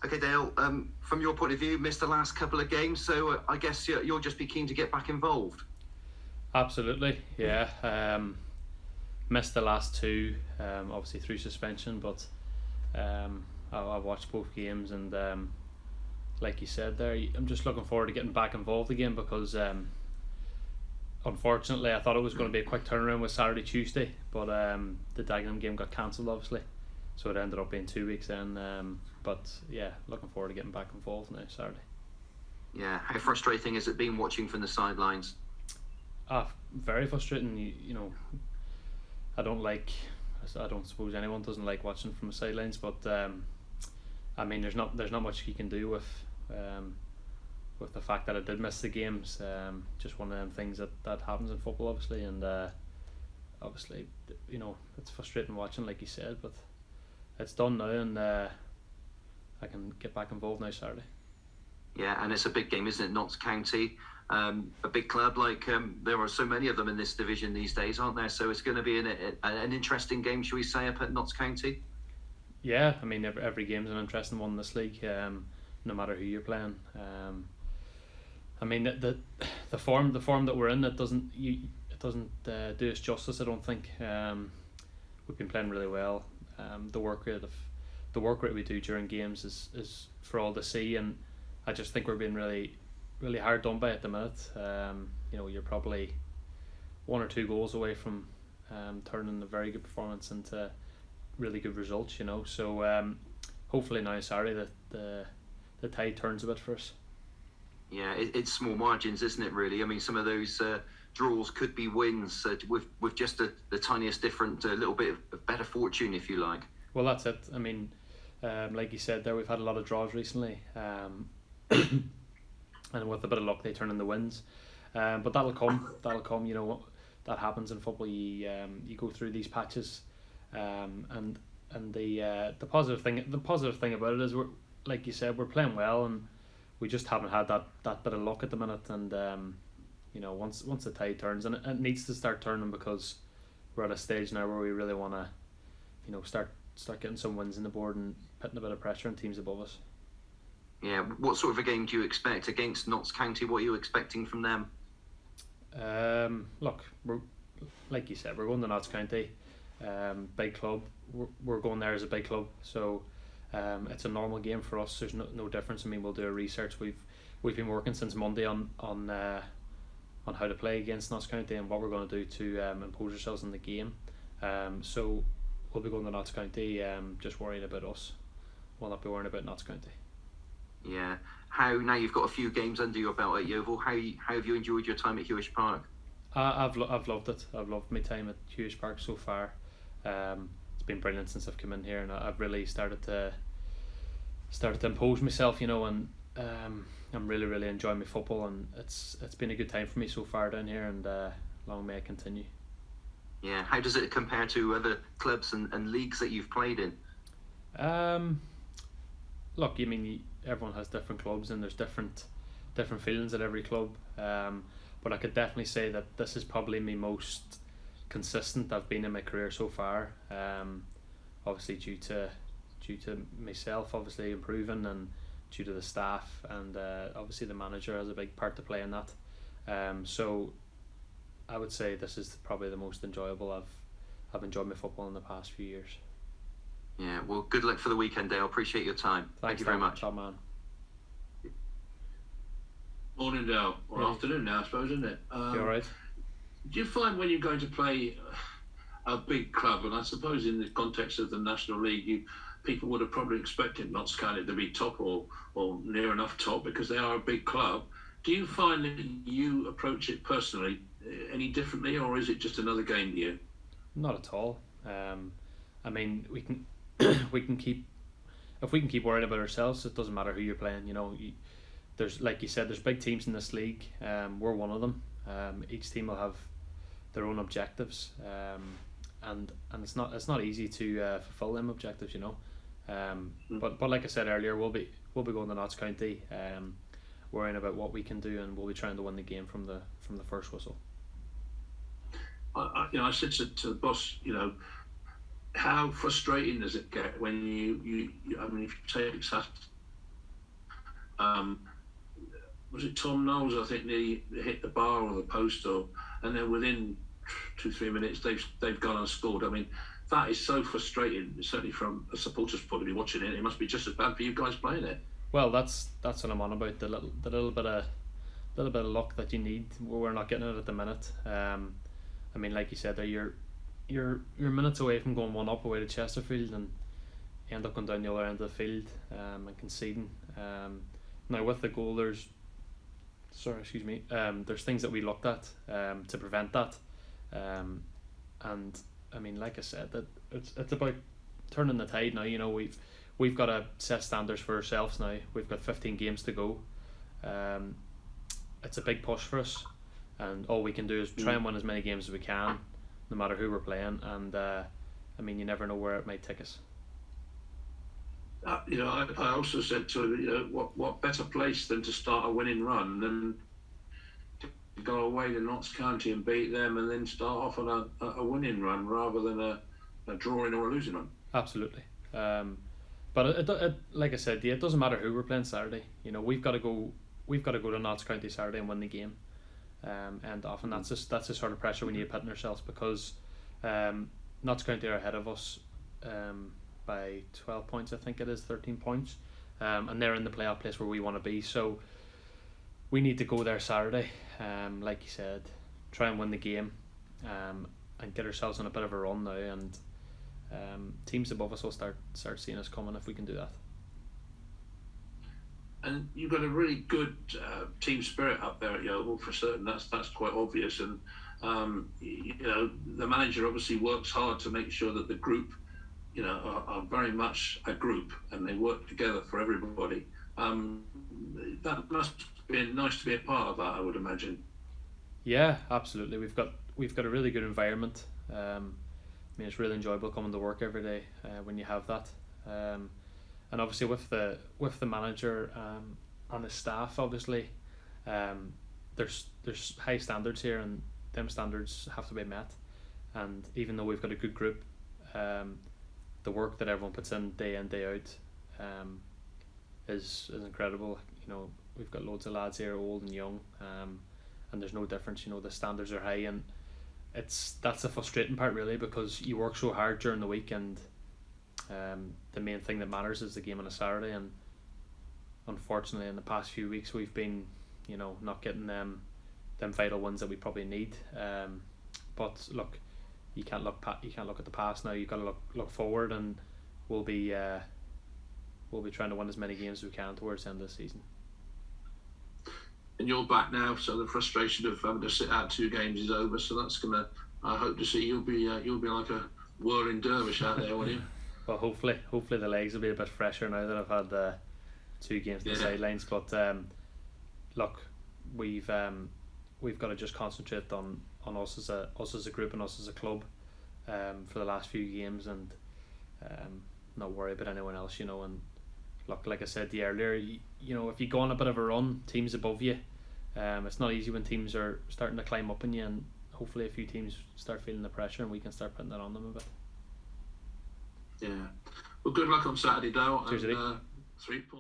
Okay, Dale, from your point of view, missed the last couple of games, so I guess you'll just be keen to get back involved. Absolutely, yeah. Missed the last two, obviously through suspension, but I watched both games, and like you said there, I'm just looking forward to getting back involved again because unfortunately I thought it was going to be a quick turnaround with Saturday, Tuesday, but the Dagenham game got cancelled obviously, so it ended up being 2 weeks then. But yeah, looking forward to getting back involved now Saturday. Yeah, how frustrating has it been watching from the sidelines? Very frustrating. You know, I don't suppose anyone doesn't like watching from the sidelines, but I mean, there's not much you can do with the fact that I did miss the games. Just one of them things that happens in football, obviously, and obviously, you know, it's frustrating watching, like you said, but it's done now, and I can get back involved now Saturday. Yeah, and it's a big game, isn't it? Notts County, a big club. Like there are so many of them in this division these days, aren't there? So it's going to be an interesting game, shall we say, up at Notts County? Yeah, I mean every game's an interesting one in this league, no matter who you're playing. I mean the form that we're in, it doesn't do us justice. I don't think. We've been playing really well. The work rate we do during games is for all to see, and I just think we're being really hard done by at the minute. You know, you're probably 1 or 2 goals away from turning a very good performance into really good results. You know, so hopefully now Saturday the tide turns a bit for us. Yeah, it's small margins, isn't it? Really, I mean, some of those draws could be wins with just the tiniest different little bit of better fortune, if you like. Well, that's it. I mean, like you said there, we've had a lot of draws recently, and with a bit of luck, they turn into wins. But that'll come. That'll come. You know, that happens in football. You go through these patches, and the positive thing about it is we're, like you said, we're playing well, and we just haven't had that bit of luck at the minute. And you know, once the tide turns, and it needs to start turning, because we're at a stage now where we really want to, you know, start getting some wins in the board and putting a bit of pressure on teams above us. Yeah, what sort of a game do you expect against Notts County? What are you expecting from them? Look, we're, like you said, we're going to Notts County, big club. We're going there as a big club, so it's a normal game for us. There's no difference. I mean, we'll do a research. We've been working since Monday on how to play against Notts County and what we're going to do to impose ourselves in the game. So we'll be going to Notts County, just worrying about us. We'll not be worrying about Notts County. Yeah. How, now you've got a few games under your belt at Yeovil, how have you enjoyed your time at Hewish Park? I've loved it. I've loved my time at Hewish Park so far. It's been brilliant since I've come in here, and I've really started to impose myself, you know, and I'm really enjoying my football, and it's been a good time for me so far down here, and long may it continue. Yeah. How does it compare to other clubs and leagues that you've played in? Look, I mean, everyone has different clubs, and there's different feelings at every club. But I could definitely say that this is probably my most consistent I've been in my career so far. Obviously due to myself obviously improving, and due to the staff, and obviously the manager has a big part to play in that. So I would say this is probably the most enjoyable I've enjoyed my football in the past few years. Yeah, well, good luck for the weekend, Dale. Appreciate your time. Thank you very much. Top man. Morning, Dale. Or afternoon now, I suppose, isn't it? You alright? Do you find when you're going to play a big club, and I suppose in the context of the National League, people would have probably expected Notts County to be top or near enough top, because they are a big club. Do you find that you approach it personally any differently, or is it just another game to you? Not at all. I mean, we can keep, if we can keep worrying about ourselves, it doesn't matter who you're playing. You know, there's, like you said, there's big teams in this league. We're one of them. Each team will have their own objectives, and it's not easy to fulfil them objectives. You know, but like I said earlier, we'll be going to Notts County, worrying about what we can do, and we'll be trying to win the game from the first whistle. I said to the boss, you know, how frustrating does it get when you I mean, if you take Was it Tom Knowles? I think they hit the bar or the post, and then within 2-3 minutes they've gone and scored. I mean, that is so frustrating. Certainly from a supporter's point of view, watching it, it must be just as bad for you guys playing it. Well, that's what I'm on about. The little bit of luck that you need. We're not getting it at the minute. I mean, like you said, there you're minutes away from going 1-up away to Chesterfield, and you end up going down the other end of the field and conceding. Now with the goal, there's things that we looked at to prevent that, and I mean, like I said, that it's about turning the tide now. You know, we've got to set standards for ourselves now. We've got 15 games to go. It's a big push for us, and all we can do is try and win as many games as we can, no matter who we're playing. And I mean, you never know where it might take us. I also said to him, what better place than to start a winning run than to go away to Notts County and beat them, and then start off on a winning run rather than a drawing or a losing run. Absolutely. But it like I said, it doesn't matter who we're playing Saturday. You know, we've got to go to Notts County Saturday and win the game. And often that's the sort of pressure we need to put on ourselves, because Notts County are ahead of us by 12 points, I think it is, 13 points, and they're in the playoff place where we want to be. So we need to go there Saturday, like you said, try and win the game, and get ourselves on a bit of a run now, and teams above us will start seeing us coming if we can do that. And you've got a really good team spirit up there at Yeovil for certain. That's quite obvious. And the manager obviously works hard to make sure that the group, are very much a group and they work together for everybody. That must be nice to be a part of that, I would imagine. Yeah, absolutely. We've got a really good environment. I mean, it's really enjoyable coming to work every day when you have that. And obviously with the manager and his staff, obviously, there's high standards here, and them standards have to be met. And even though we've got a good group, the work that everyone puts in day out is incredible. You know, we've got loads of lads here, old and young, and there's no difference. You know, the standards are high, and that's the frustrating part really, because you work so hard during the week, and the main thing that matters is the game on a Saturday. And unfortunately, in the past few weeks, we've been, not getting them vital ones that we probably need. But look, you can't look at the past now. You've got to look forward, and we'll be trying to win as many games as we can towards the end of the season. And you're back now, so the frustration of having to sit out 2 games is over. So that's gonna. I hope to see you'll be like a whirling dervish out there, won't you? Well, hopefully the legs will be a bit fresher now that I've had 2 games on the sidelines. But look, we've got to just concentrate on us as a group and us as a club for the last few games, and not worry about anyone else. And look, like I said earlier, if you go on a bit of a run, teams above you, it's not easy when teams are starting to climb up on you, and hopefully a few teams start feeling the pressure and we can start putting that on them a bit. Yeah. Well, good luck on Saturday, Dale. Cheers, and 3 points.